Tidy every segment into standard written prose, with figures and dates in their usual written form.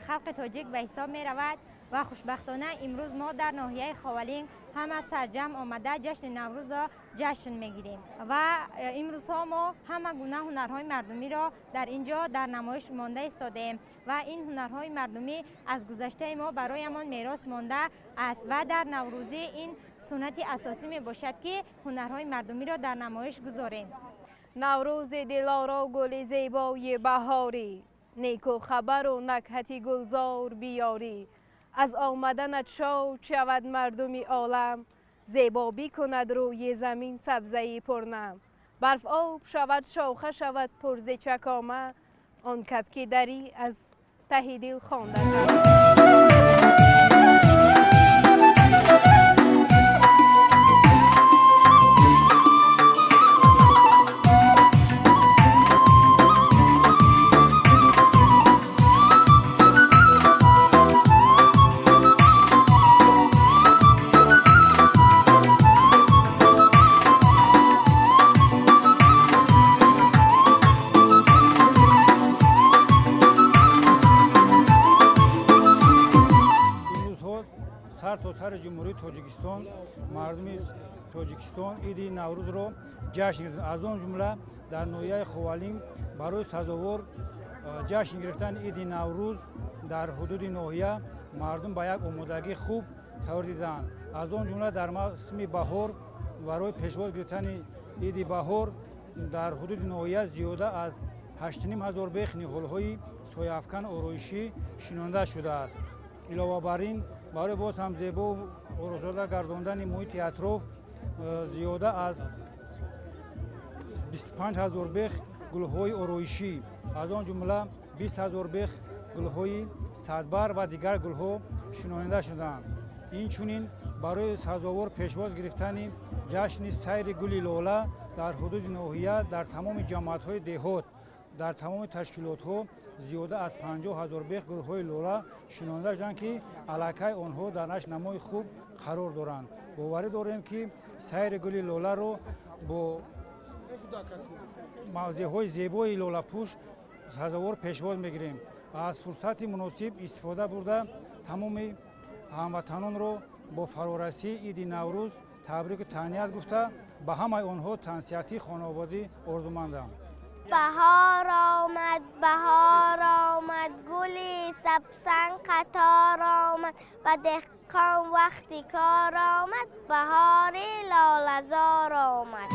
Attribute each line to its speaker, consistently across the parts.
Speaker 1: خلق تاجیک به حساب می رود و خوشبختانه امروز ما در ناحیه خاولین همه سرجم آمده جشن نوروز را جشن میگیریم و امروز ها ما همه گونه هنرهای مردمی را در اینجا در نمایش مانده ایستادیم و این هنرهای مردمی از گذشته ما برایمان میراث مانده است و در نوروزی این سنت اساسی می باشد که هنرهای مردمی را در نمایش گذاریم.
Speaker 2: نوروز دلارا گل زیبای بهاری، نیکو خبر و نکهتی گلزار بیاری. از آمدنت شاد شود مردم عالم، زیبا کند روی زمین سبزه پرنم. برف آب شود شاخه شود پر ز چکامه، آن کبک دری از ته دل خوانده.
Speaker 3: سر جمهوری تاجیکستان مردم تاجیکستان عید نوروز را جشن گرفتند. از آن جمله در ناحیه خوالین برای سزاوار جشن گرفتن عید نوروز در حدود ناحیه مردم با یک آمادگی خوب تیار دیدند. از آن جمله در موسم بهار برای پیشواز گرفتن عید بهار در حدود ناحیه زیاده از 8,500 بیخ نهال‌های سایه‌افکن آرایشی شنانده شده است. علاوه بر این برای باز هم زیبا و آرایش‌زده گرداندن محیط اطراف زیاده از 25,000 بیخ گل‌های آرایشی، از آن جمله 20,000 بیخ گل‌های صدبر و دیگر گل‌ها شنانده شدند. این چنین برای سزاوار پیشواز گرفتن جشن سیر گل لاله در حدود ناحیه در تمام جماعت‌های دهات در تمام تشکیلات‌ها زیاده از 50,000 بیخ گل‌های لاله شنانده شدند که علاقه آنها در نشنمای خوب قرار دارند. باوری داریم که سیر گل لاله را با موضع‌های زیبای لاله پوش سزاوار پیشواز می‌گیریم. از فرصت مناسب استفاده برده تمام هموطنان را با فرارسی عید نوروز تبریک و تهنیت گفته به همه آنها تنسیتی خانوادگی آرزومندم.
Speaker 4: بهار آمد گلی سبسنگ قطار آمد و دهقان وقتی کار آمد بهار لاله‌زار آمد.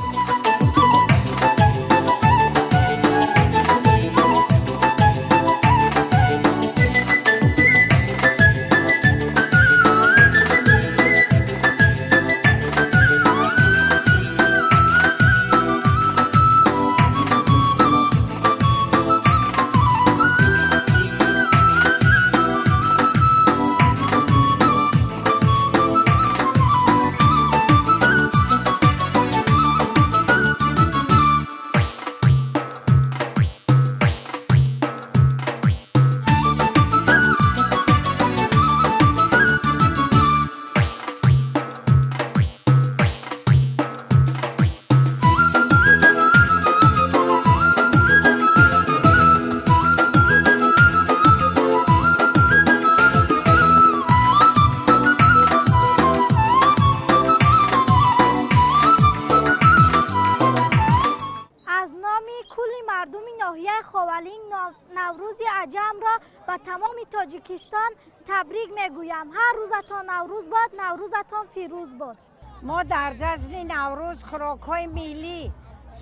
Speaker 4: نوروز عجم را به تمام تاجیکستان تبریک میگویم. هر روزتان نوروز باد، نوروزتان فیروز باد.
Speaker 5: ما در جشن نوروز خوراک‌های ملی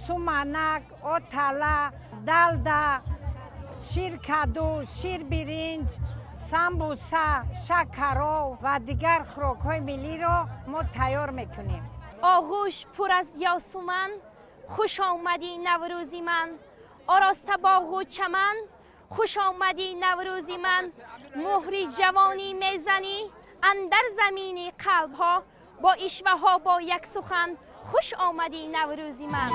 Speaker 5: سومنک، آتله، دلده، شیر کدو، شیر برنج، سمبوسه، شکرو و دیگر خوراک‌های ملی را ما تیار میکنیم.
Speaker 2: آغوش پر از یاسمن، خوش آمدی نوروزی من. آراسته باغ و چمن، خوش آمدی نوروزی من. مهری جوانی میزنی اندر زمین قلب ها، با اشوه ها با یک سخن، خوش آمدی نوروزی من.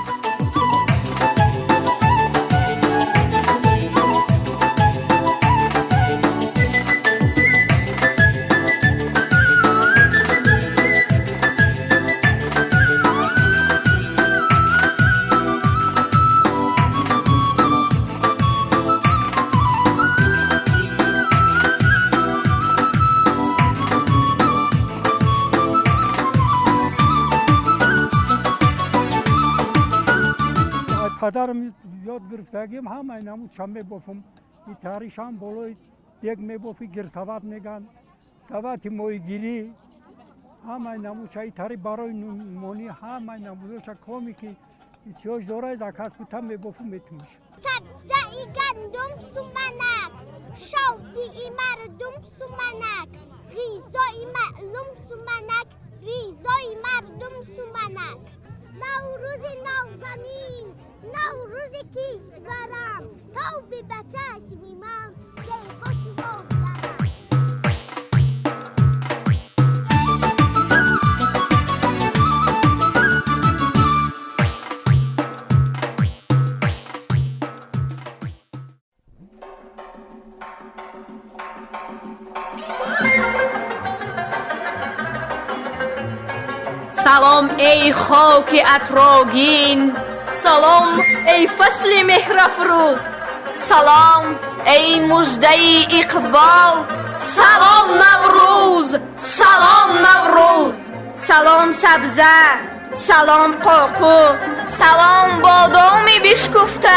Speaker 6: پدرم یاد گرفتگیم همه اینمو چم میبافم این تاریش هم بالای دیگ میبافی گرسوت میگن سوت ماهی گیری همه اینمو چای تاری برای نمونی همه اینمو چه کامی که احتیاج داره از کسب تم میبافم میتونش
Speaker 7: سبزه ای گندم سومنک شوقی ای مردم سومنک غیزای معلوم سومنک ریزای مردم سومنک نوروز نازنین نوروز کشورم تو به بچشمی من دلخوش باشم
Speaker 8: سلام ای خاک اتراگین سلام ای فصل مهرافروز سلام ای مژده اقبال سلام نوروز سلام نوروز سلام سبزه سلام قاقو سلام بادام بشکفته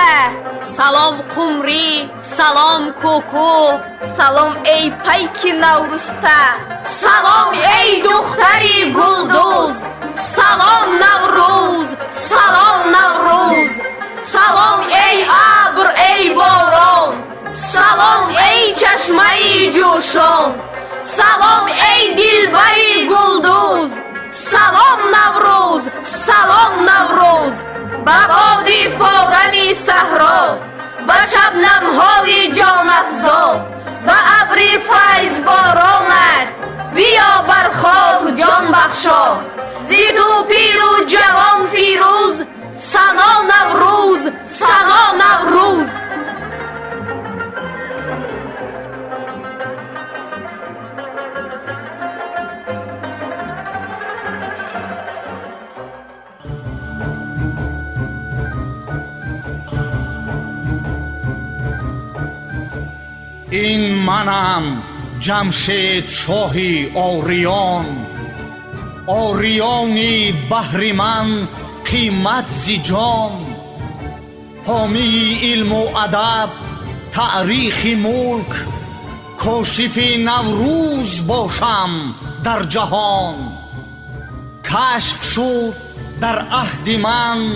Speaker 8: سلام قمری سلام کوکو سلام ای پیک نورسته سلام ای دختری گلدوز سلام نوروز سلام نوروز سلام ای ابر ای باران سلام ای چشمه جوشان سلام ای دلبری گلدوز سلام نوروز سلام نوروز به باد فورمی صحرا به شبنم‌های جان افزا به ابر فیض بارانت بیا بر خاک جان بخشا زی تو پیر و جوان فیروز سنا نوروز سنا نوروز
Speaker 9: این منم جمشید شاهی آریان آریانی بهرمن قیمت زی جان حامی علم و ادب تاریخ ملک کاشف نوروز باشم در جهان کشف شد در عهد من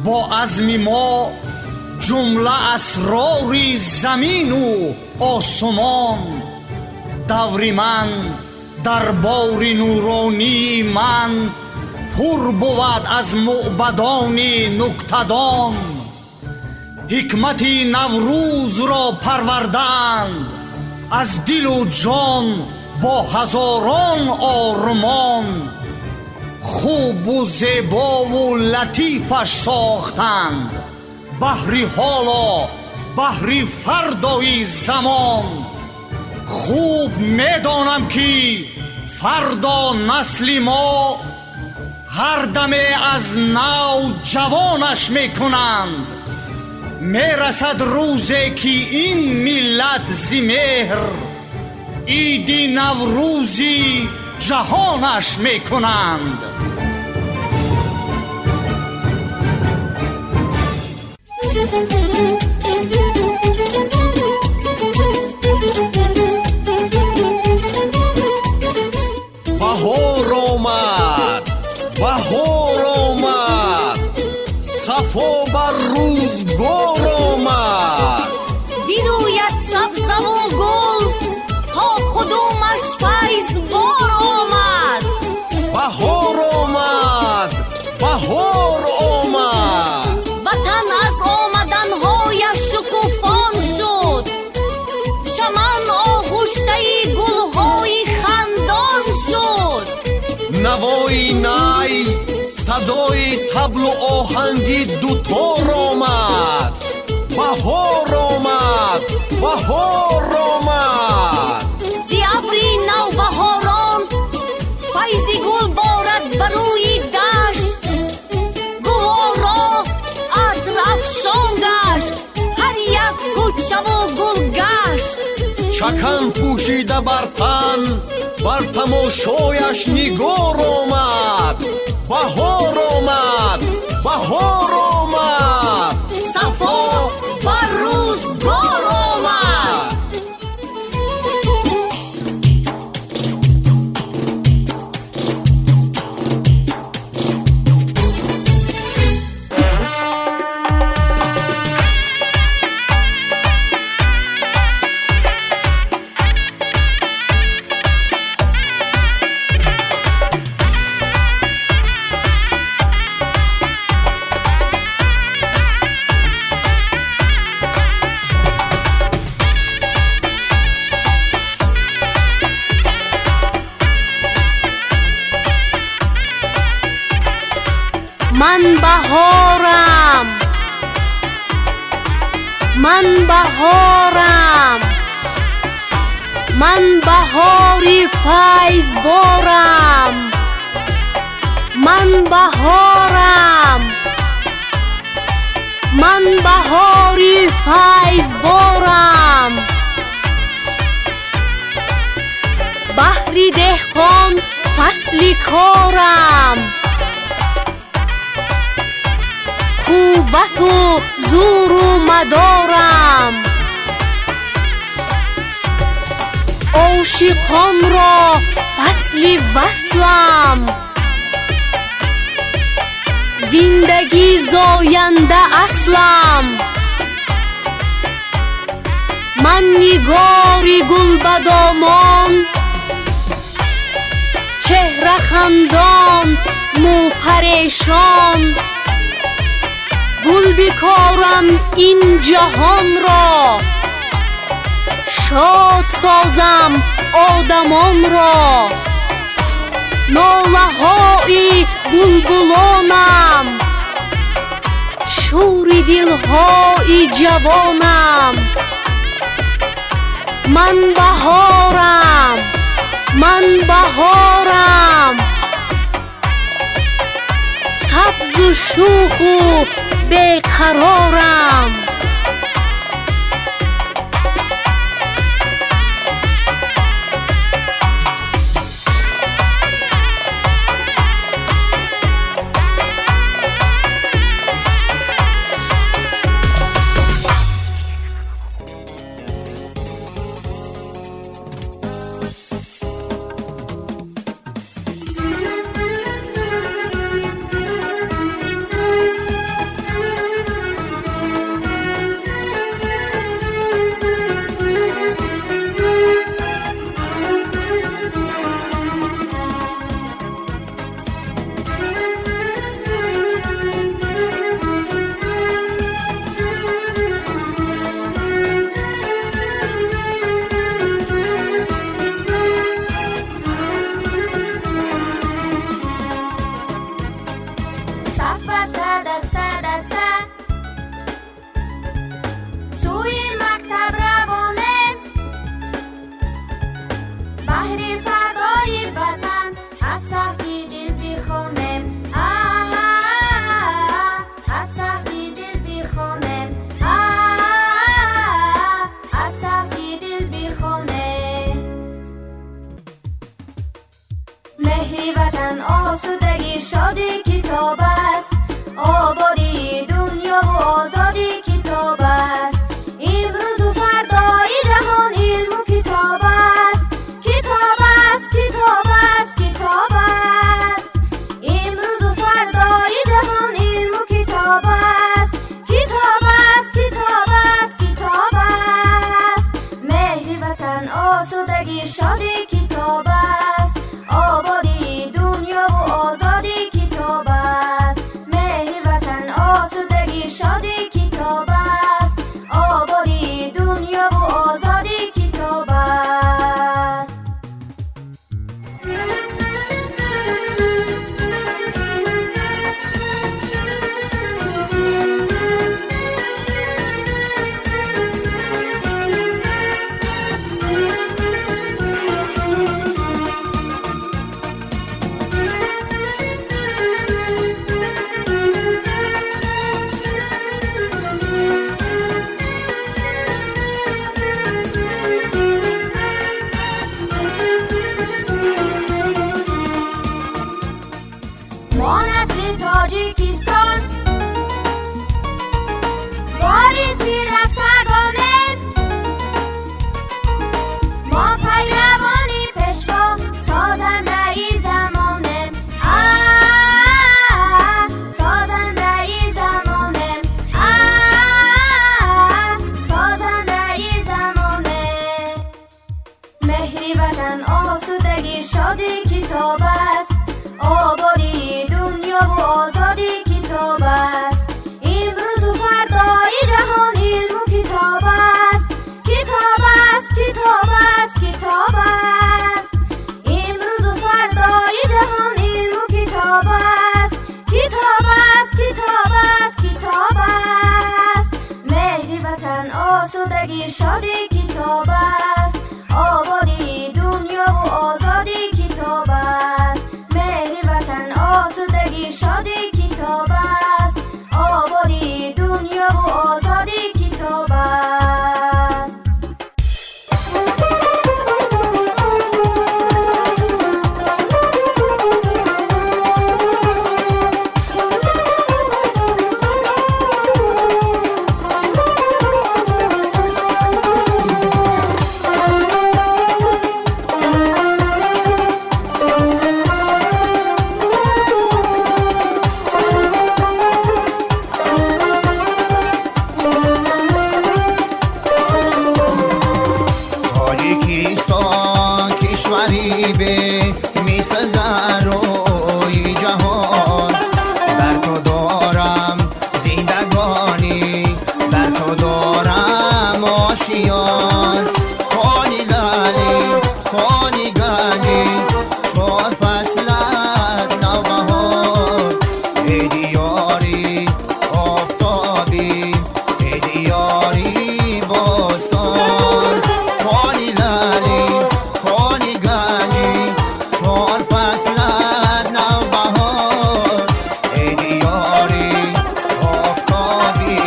Speaker 9: با عزم ما جمله اسرار زمین و آسمان دور من در بار نورانی من پر بود از معبدان نکته‌دان حکمت نوروز را پروردند از دل و جان با هزاران آرمان خوب و زیبا و لطیفش ساختند بهر حالا بهر فردای زمان خوب میدانم که فردا نسل ما هر دمه از نو جوانش میکنند میرسد روزی که این ملت زی مهر عید نوروزی جهانش میکنند
Speaker 10: بهار آمد بهار آمد صفا بر روزگار آمد
Speaker 8: بیروید سبزه و گل تا کدومش فیض بار آمد
Speaker 10: بهار آمد بهار آمد
Speaker 8: وطن از آمدنهایش شکوفان شد چمن آغوشته گلهای خندان شد
Speaker 10: نوای نی صدای طبل و آهنگی دوتار آمد بهار آمد بهار آمد
Speaker 8: زی ابری نوبهاران فیض گل بارد بروی دشت گوارا عطر افشان گشت هر یک کوچه و گل گشت
Speaker 10: چکن پوشیده بر تن بر تماشایش نگار آمد بهار آمد بهار آمد
Speaker 2: من بهارم، من بهارم، من بهاری فیض بارم، من بهارم، من بهاری فیض بارم. بهری دهقان فصلی کارم، قوت و زور و مدارم. عاشقان را فصلی وصلم، زندگی زاینده اصلم. من نگاری گلبدامان، چهره خندان مو پریشان. گل بکارم این جهان را، شاد سازم آدمان را. ناله های بلبلانم، شور دل های جوانم. من بهارم، من بهارم، سبز و شوخ و بیقرارم.
Speaker 7: امروز و فردای جهان علم و کتاب است، کتاب است.
Speaker 10: غریبه مثل در روی جهان در تو دارم زندگانی در تو دارم آشیان خانی لالی خانی گلی چهار فصلت نوبهار ای دیاری آفتابی ای دیاری باستان خانی لالی خانی گلی چهار فصلت نوبهار ای دیاری آفتابی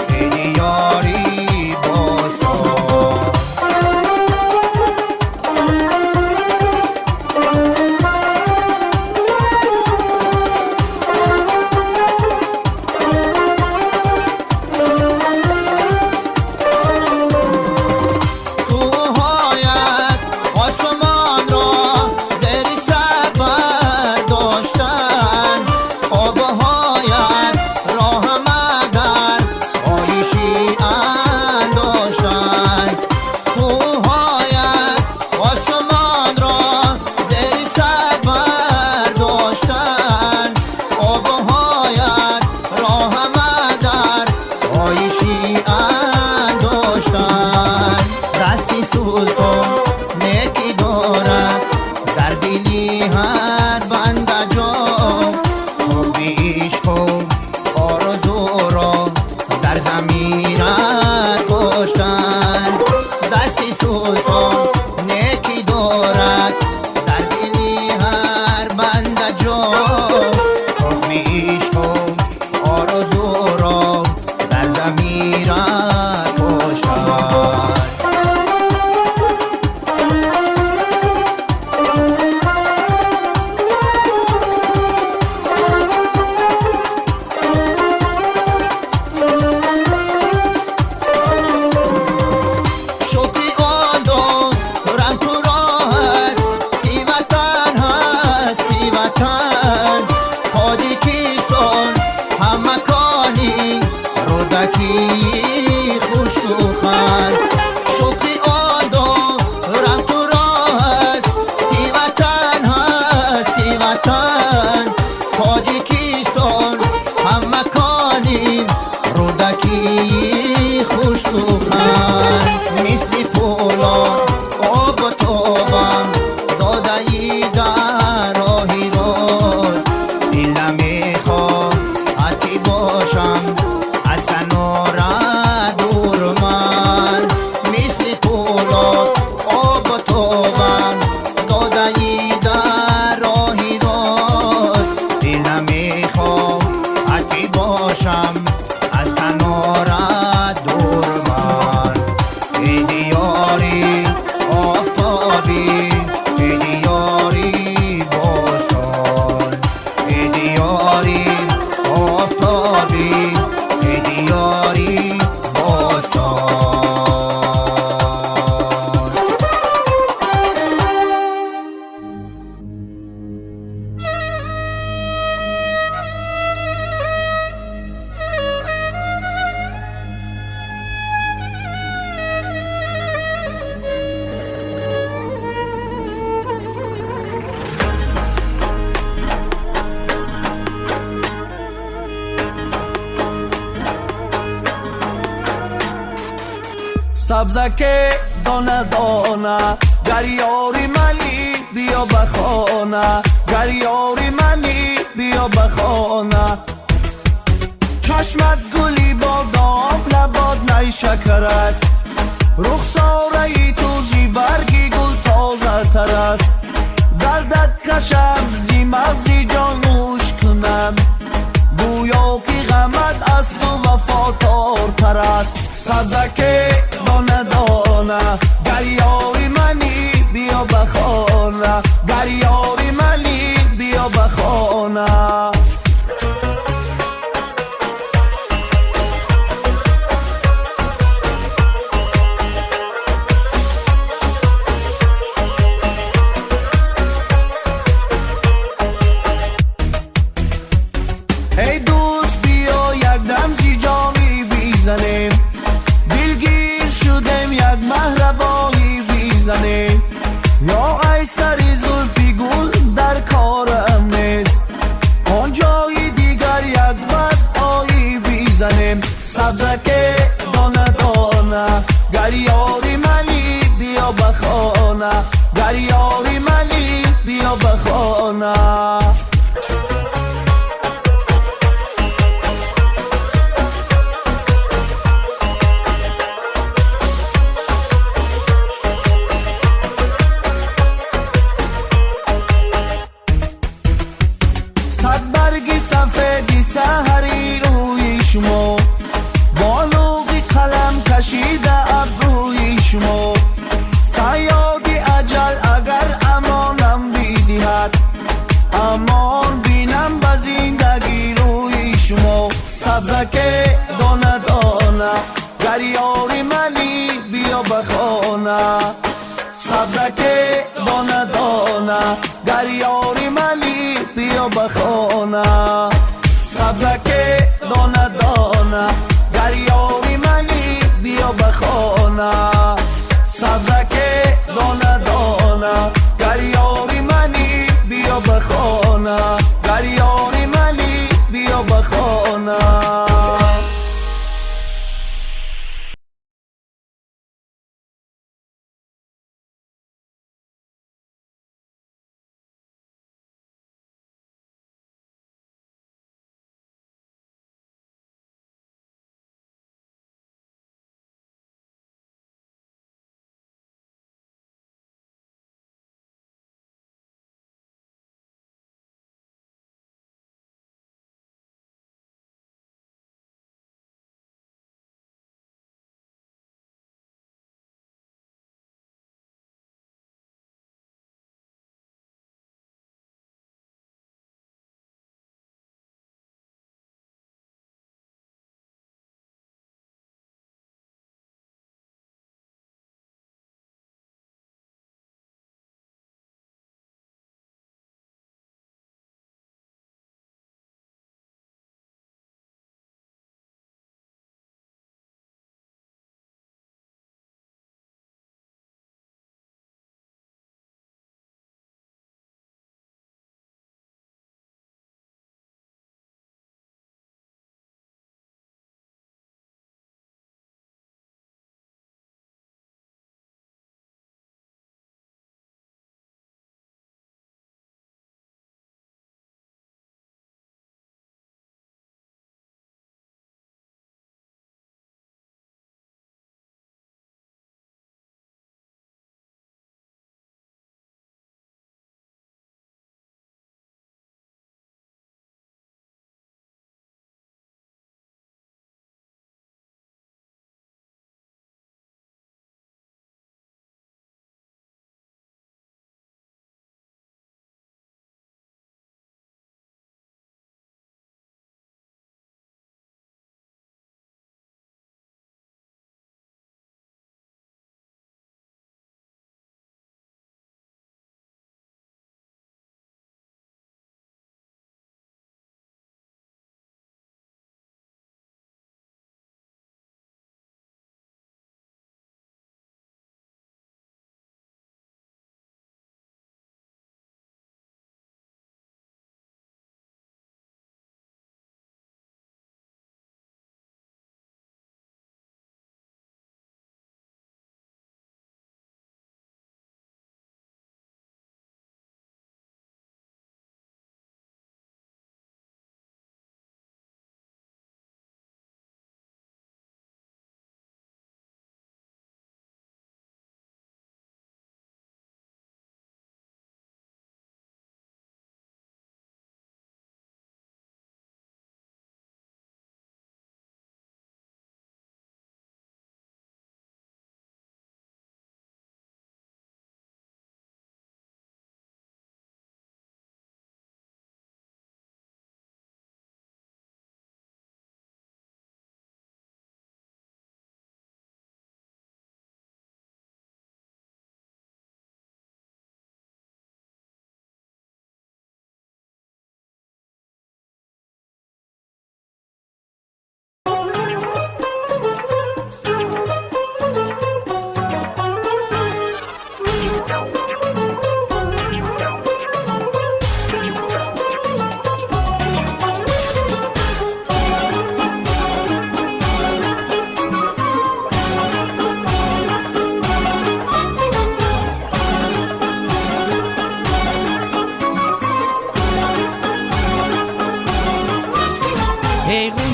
Speaker 10: ای دیاری باستان کوه‌هایت آسمان را زیر سر برداشتن آب‌هایت راهم در آیشی انداشتن کوه‌هایت آسمان را زیر سر برداشتن آب‌هایت راهم در آیشی انداشتن دستی سلطان نیکی دارد در دلی هر بنده جا حب عشق و آرزو را در ضمیرت کشتن دستی سلطان نیکی دارد در دلی هر بنده جا حب عشق و آرزو را در ضمیرت کشتن شکری آدم رم تو راه است ای وطن هست ای وطن تاجیکستان هم مکانی رودکی خوش سخن شکری آدم رم تو راه است ای وطن هست ای وطن تاجیکستان هم مکانی رودکی خوش سخن مثل پولاد آب و تابم داده ای در راهی راز دلم میخواد حتی باشم از کنارت دور من مثل پولاد آب و تابم داده ای در راهی راز دلم میخواد حتی باشم از کنارت دور من ای دیاری آفتابی ای دیاری باستان ای دیاری آفتابی ای دیاری باستان
Speaker 9: سبزکه دانه دانه گر یاری منی بیا بخانه گر یاری منی بیا بخانه چشمت گلی بادام لبات نی شکر است رخساره ای تو زی برگی گل تازه تر است دردت کشم زی مغزی جان نوش کنم گویا که غمت از تو وفادارتر است سبزکه دانه دانه گر یاری منی بیا بخانه گر یاری منی بیا بخانه ای دوست بیا یک دم زی جامی بیزنیم دلگیر شدیم یک مهربان سبزکه دانه دانه گر یاری منی بیا بخانه گر یاری منی بیا بخانه صد برگی سفیدی سحری روی شما بالوغی قلم کشیده ابروی شما سیادی اجل اگر امانم بیدید امان بینم به زندگی روی شما سبزکه دانه دانه گر یاری منی بیا بخانه سبزکه دانه دانه گر یاری منی بیا بخانه سبزکه دانه دانه گر یاری منی بیا بخانه سبزکه دانه دانه گر یاری منی بیا بخانه گر یاری منی بیا بخانه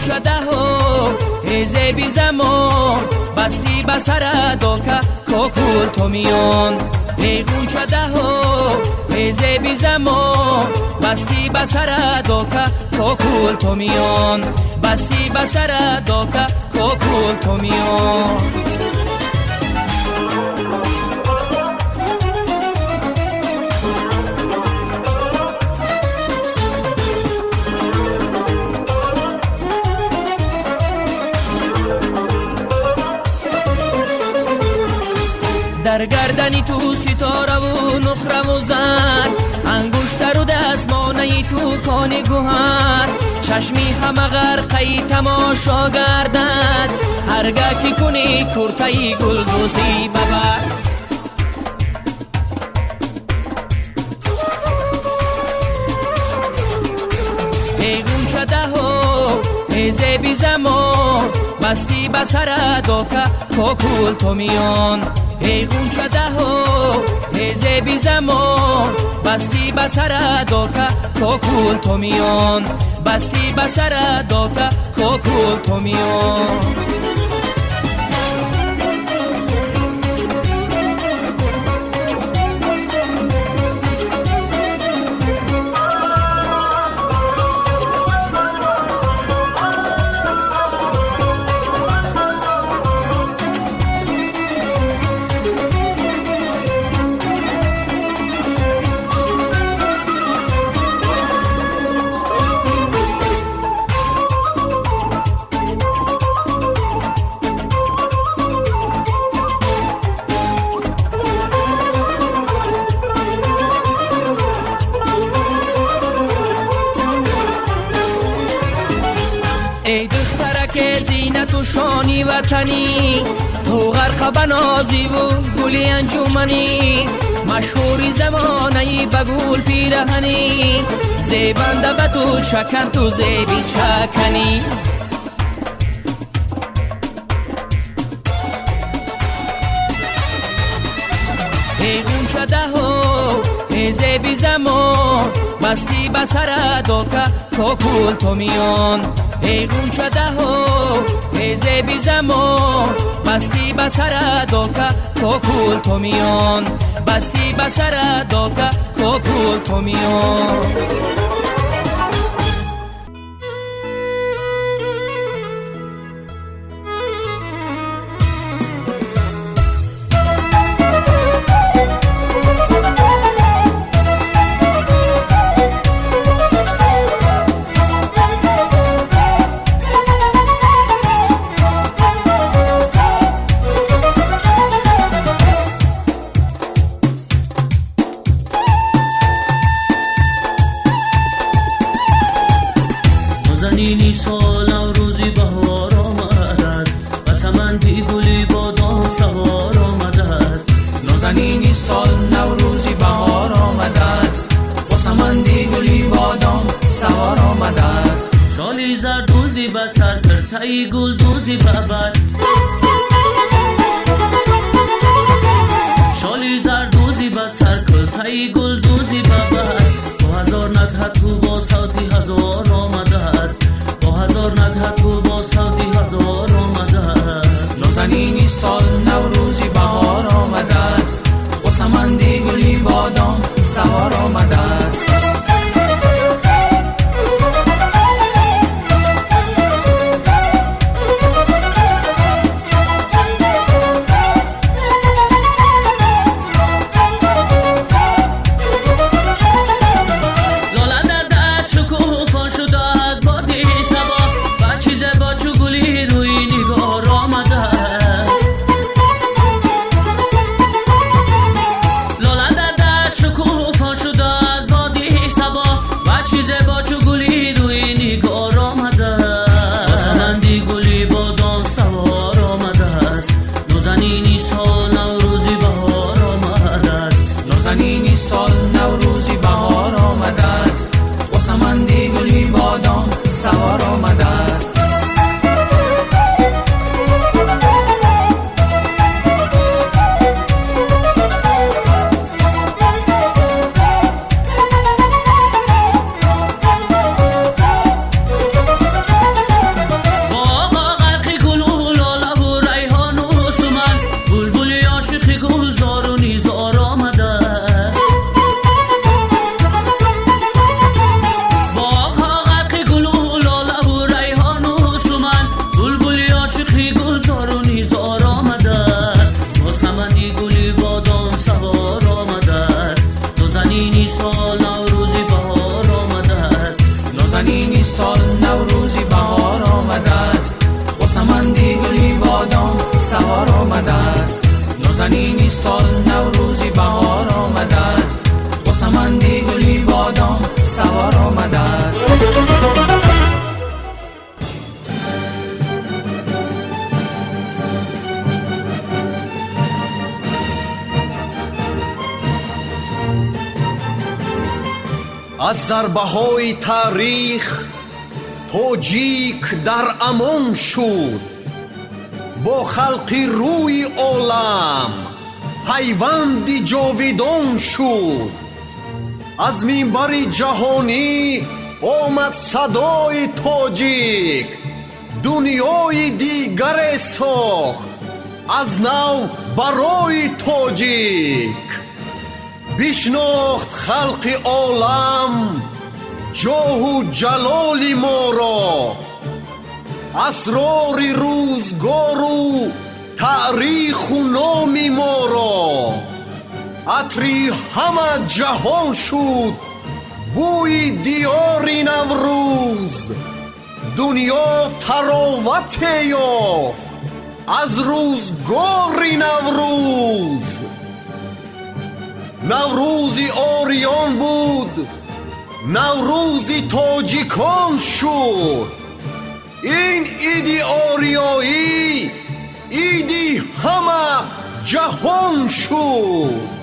Speaker 11: غنچه ها هزه بی زمان بستی بسر دوکه کوکول تو میان ای غنچه ها هزه بی زمان بستی بسر دوکه کوکول تو میان بستی بسر دوکه کوکول تو میان در گردنی تو ستاره و نخرم و زن انگشتر و دستمانه تو کان گوهر چشمی همه غرقی تماشا گردد هرگاه که کنی کرتای گلدوزی ببر ای غنچه ها هزه بی زمان بستی بسر دوکه کوکول تو میان ای غنچه ها هزه بی زمان بستی بسر دوکه کوکول تو میان بستی بسر دوکه کوکول تو میان ای دخترک زینت و شانی وطنی تو غرق بنازی و گلی انجمنی مشهوری زمانه بگول پیرهنی زیبنده به تو چکن تو زیبی چکنی ای غنچه ها هزه بی زمان بستی بسر دوکه کوکول تو میان ای غنچه ها هزه بی زمان بستی بسر دوکه کوکول تو میان بستی بسر دوکه کوکول تو میان
Speaker 12: نازنینی سال نوروزی بهار آمده است و سمندی گلی بادام سوار آمده است
Speaker 9: نازنینی سال نوروزی بهار آمده است و سمندی گلی بادام سوار آمده است
Speaker 12: شالی زردوزی به سر کرتای گلدوزی ببر شالی زردوزی به سر کرتای گلدوزی ببر با هزار نکهت تو با صوتی هزار آمده است با هزار نکهت تو با صوتی هزار آمده است
Speaker 9: نازنینی سال نوروزی بهار آمده است و سمندی گلی بادام سوار آمده است
Speaker 12: شکوفا شده سال نوروزی بهار آمده است
Speaker 9: نازنین سال نوروزی بهار آمده است با سمندی گلی بادام سوار آمده است نازنین سال نوروزی بهار آمده است با سمندی گلی بادام سوار آمده است
Speaker 10: از ضربه های تاریخ تاجیک در امان شد با خلق روی عالم پیوندی جاویدان شد از منبر جهانی آمد صدای تاجیک دنیای دیگر ساخت از نو برای تاجیک بشناخت خلق عالم جاه و جلال ما را اسرار روزگار و تاریخ و نام ما را عطری همه جهان شد بوی دیار نوروز دنیا تراوت یافت از روزگار نوروز نوروزی آریان بود نوروزی تاجیکان شد این ایدی آریایی ایدی همه جهان شد